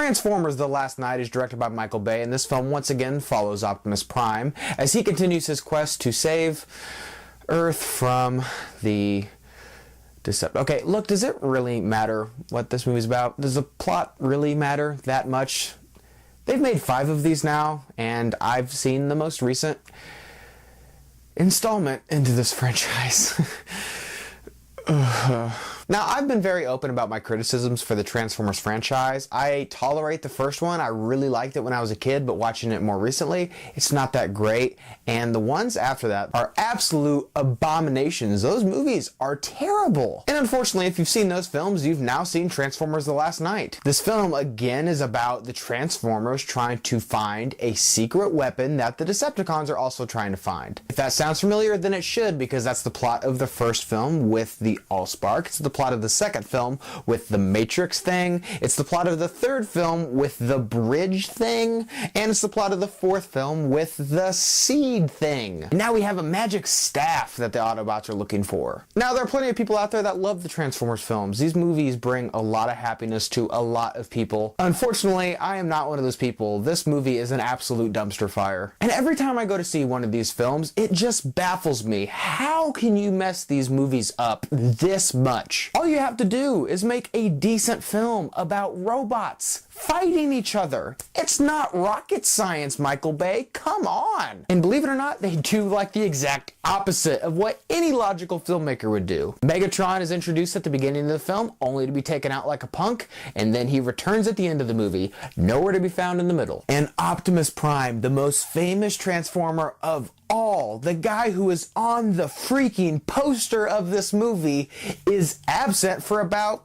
Transformers: The Last Knight is directed by Michael Bay, and this film once again follows Optimus Prime as he continues his quest to save Earth from the Decepticons. Okay, look, does it really matter what this movie's about? Does the plot really matter that much? They've made 5 of these now, and I've seen the most recent installment into this franchise. Now, I've been very open about my criticisms for the Transformers franchise. I tolerate the first one. I really liked it when I was a kid, but watching it more recently, it's not that great. And the ones after that are absolute abominations. Those movies are terrible. And unfortunately, if you've seen those films, you've now seen Transformers: The Last Knight. This film, again, is about the Transformers trying to find a secret weapon that the Decepticons are also trying to find. If that sounds familiar, then it should, because that's the plot of the first film with the Allspark. It's the plot of the second film with the Matrix thing. It's the plot of the third film with the bridge thing. And it's the plot of the fourth film with the seed thing. Now we have a magic staff that the Autobots are looking for. Now, there are plenty of people out there that love the Transformers films. These movies bring a lot of happiness to a lot of people. Unfortunately, I am not one of those people. This movie is an absolute dumpster fire. And every time I go to see one of these films, it just baffles me. How can you mess these movies up this much? All you have to do is make a decent film about robots fighting each other. It's not rocket science, Michael Bay. Come on. And believe it or not, they do like the exact opposite of what any logical filmmaker would do. Megatron is introduced at the beginning of the film, only to be taken out like a punk, and then he returns at the end of the movie, nowhere to be found in the middle. And Optimus Prime, the most famous Transformer of all, the guy who is on the freaking poster of this movie, is absent for about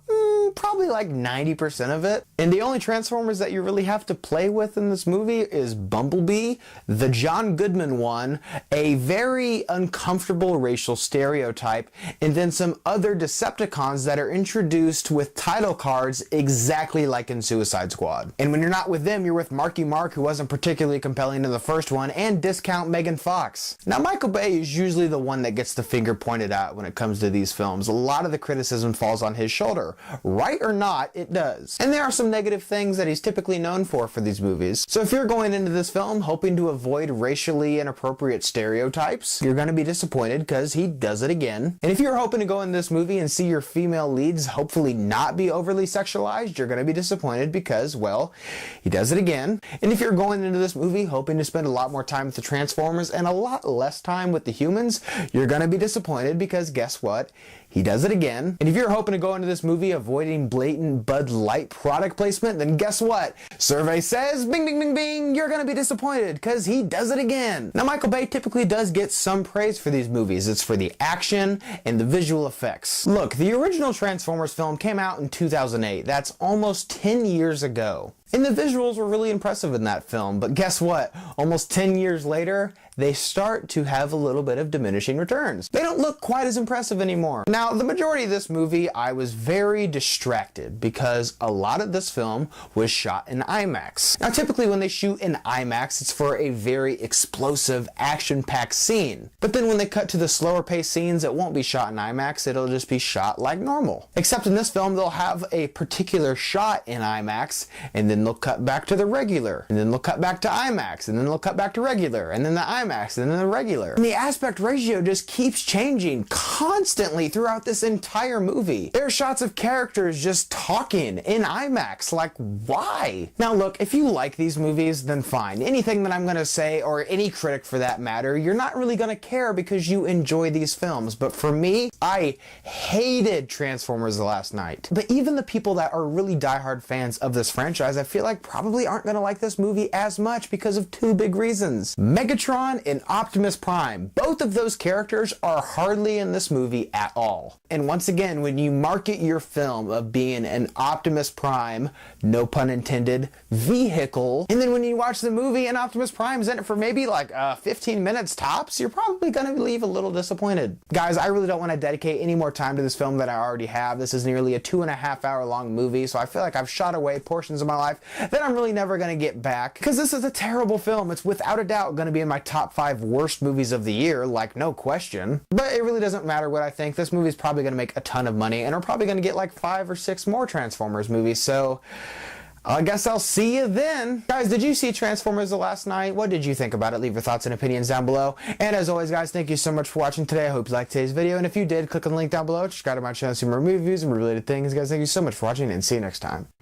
probably like 90% of it. And the only Transformers that you really have to play with in this movie is Bumblebee, the John Goodman one, a very uncomfortable racial stereotype, and then some other Decepticons that are introduced with title cards exactly like in Suicide Squad. And when you're not with them, you're with Marky Mark, who wasn't particularly compelling in the first one, and discount Megan Fox. Now, Michael Bay is usually the one that gets the finger pointed at when it comes to these films. A lot of the criticism falls on his shoulder. Right or not, it does. And there are some negative things that he's typically known for these movies. So if you're going into this film hoping to avoid racially inappropriate stereotypes, you're going to be disappointed because he does it again. And if you're hoping to go in this movie and see your female leads hopefully not be overly sexualized, you're going to be disappointed because, well, he does it again. And if you're going into this movie hoping to spend a lot more time with the Transformers and a lot less time with the humans, you're going to be disappointed because guess what? He does it again. And if you're hoping to go into this movie avoiding blatant Bud Light product placement, then guess what? Survey says, bing, bing, bing, bing, you're gonna be disappointed because he does it again. Now, Michael Bay typically does get some praise for these movies. It's for the action and the visual effects. Look, the original Transformers film came out in 2008. That's almost 10 years ago. And the visuals were really impressive in that film, but guess what? Almost 10 years later, they start to have a little bit of diminishing returns. They don't look quite as impressive anymore. Now, the majority of this movie, I was very distracted because a lot of this film was shot in IMAX. Now, typically when they shoot in IMAX, it's for a very explosive, action-packed scene. But then when they cut to the slower paced scenes, it won't be shot in IMAX, it'll just be shot like normal. Except in this film, they'll have a particular shot in IMAX, and then they'll cut back to the regular, and then they'll cut back to IMAX, and then they'll cut back to regular, and then the IMAX, and then the regular. And the aspect ratio just keeps changing constantly throughout this entire movie. There are shots of characters just talking in IMAX, like why? Now look, if you like these movies, then fine. Anything that I'm gonna say, or any critic for that matter, you're not really gonna care because you enjoy these films. But for me, I hated Transformers: The Last Knight. But even the people that are really diehard fans of this franchise, I feel like probably aren't gonna like this movie as much because of 2 big reasons. Megatron and Optimus Prime. Both of those characters are hardly in this movie at all. And once again, when you market your film of being an Optimus Prime, no pun intended, vehicle, and then when you watch the movie and Optimus Prime is in it for maybe like 15 minutes tops, you're probably gonna leave a little disappointed. Guys, I really don't want to dedicate any more time to this film than I already have. This is nearly a 2.5-hour long movie, so I feel like I've shot away portions of my life that I'm really never gonna get back, because this is a terrible film. It's without a doubt gonna be in my top 5 worst movies of the year, like no question. But it really doesn't matter what I think. This movie's probably gonna make a ton of money, and we're probably gonna get like 5 or 6 more Transformers movies, so I guess I'll see you then. Guys, did you see Transformers the last night? What did you think about it? Leave your thoughts and opinions down below. And as always, guys, thank you so much for watching today. I hope you liked today's video. And if you did, click on the link down below. Subscribe to my channel to see more reviews and related things. Guys, thank you so much for watching and see you next time.